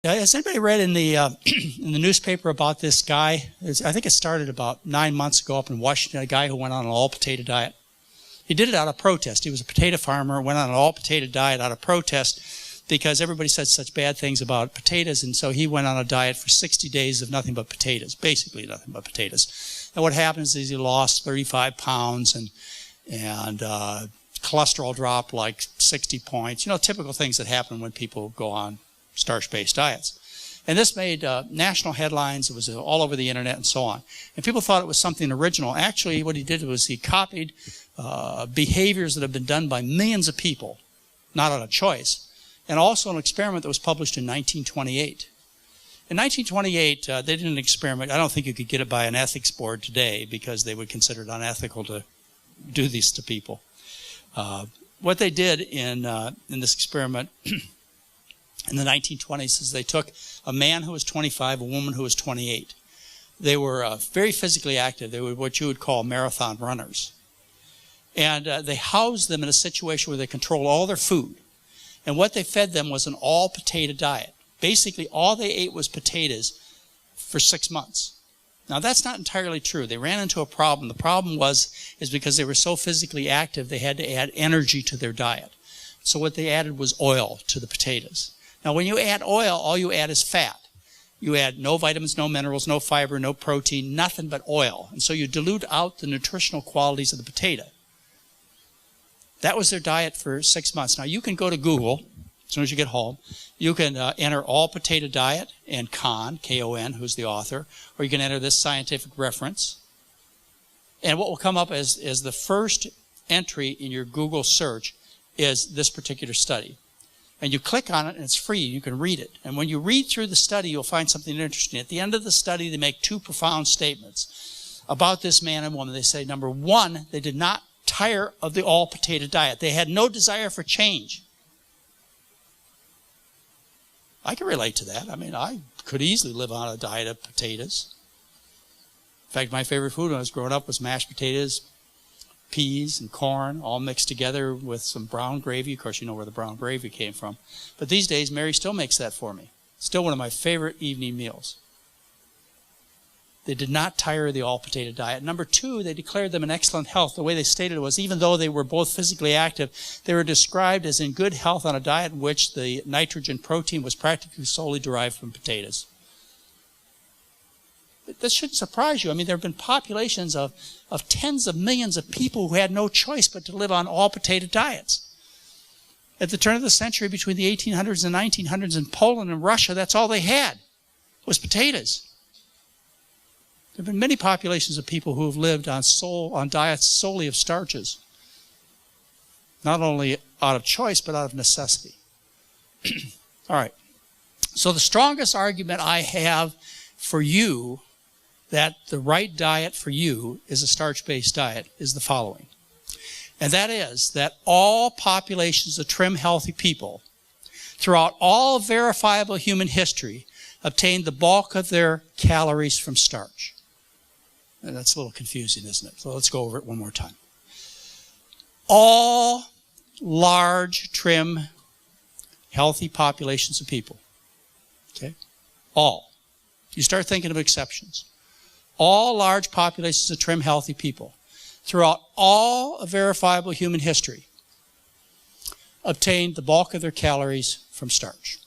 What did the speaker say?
Yeah, has anybody read in the in the newspaper about this guy? I think it started about 9 months ago up in Washington, a guy who went on an all-potato diet. He did it out of protest. He was a potato farmer, went on an all-potato diet out of protest because everybody said such bad things about potatoes, and so he went on a diet for 60 days of nothing but potatoes, basically nothing but potatoes. And what happens is he lost 35 pounds and cholesterol dropped like 60 points. You know, typical things that happen when people go on starch-based diets. And this made national headlines. It was all over the internet and so on. And people thought it was something original. Actually, what he did was he copied behaviors that have been done by millions of people, not out of choice, and also an experiment that was published in 1928. In 1928, they did an experiment. I don't think you could get it by an ethics board today because they would consider it unethical to do these to people. What they did in this experiment in the 1920s is they took a man who was 25, a woman who was 28. They were very physically active. They were what you would call marathon runners. And they housed them in a situation where they controlled all their food. And what they fed them was an all-potato diet. Basically, all they ate was potatoes for 6 months. Now, that's not entirely true. They ran into a problem. The problem is because they were so physically active, they had to add energy to their diet. So what they added was oil to the potatoes. Now, when you add oil, all you add is fat. You add no vitamins, no minerals, no fiber, no protein, nothing but oil. And so you dilute out the nutritional qualities of the potato. That was their diet for 6 months. Now, you can go to Google as soon as you get home. You can enter all potato diet and Kahn, K-O-N, who's the author, or you can enter this scientific reference. And what will come up as the first entry in your Google search is this particular study. And you click on it, and it's free. You can read it. And when you read through the study, you'll find something interesting. At the end of the study, they make two profound statements about this man and woman. They say, number one, they did not tire of the all-potato diet. They had no desire for change. I can relate to that. I mean, I could easily live on a diet of potatoes. In fact, my favorite food when I was growing up was mashed potatoes, peas and corn, all mixed together with some brown gravy. Of course, you know where the brown gravy came from. But these days, Mary still makes that for me. Still one of my favorite evening meals. They did not tire of the all-potato diet. Number two, they declared them in excellent health. The way they stated it was, even though they were both physically active, they were described as in good health on a diet in which the nitrogen protein was practically solely derived from potatoes. This shouldn't surprise you. I mean, there have been populations of tens of millions of people who had no choice but to live on all-potato diets. At the turn of the century, between the 1800s and 1900s in Poland and Russia, that's all they had was potatoes. There have been many populations of people who have lived on diets solely of starches, not only out of choice, but out of necessity. All right. So the strongest argument I have for you that the right diet for you is a starch-based diet is the following. And that is that all populations of trim, healthy people throughout all verifiable human history obtained the bulk of their calories from starch. And that's a little confusing, isn't it? So let's go over it one more time. All large, trim, healthy populations of people, okay? All. You start thinking of exceptions. All large populations of trim, healthy people throughout all of verifiable human history obtained the bulk of their calories from starch.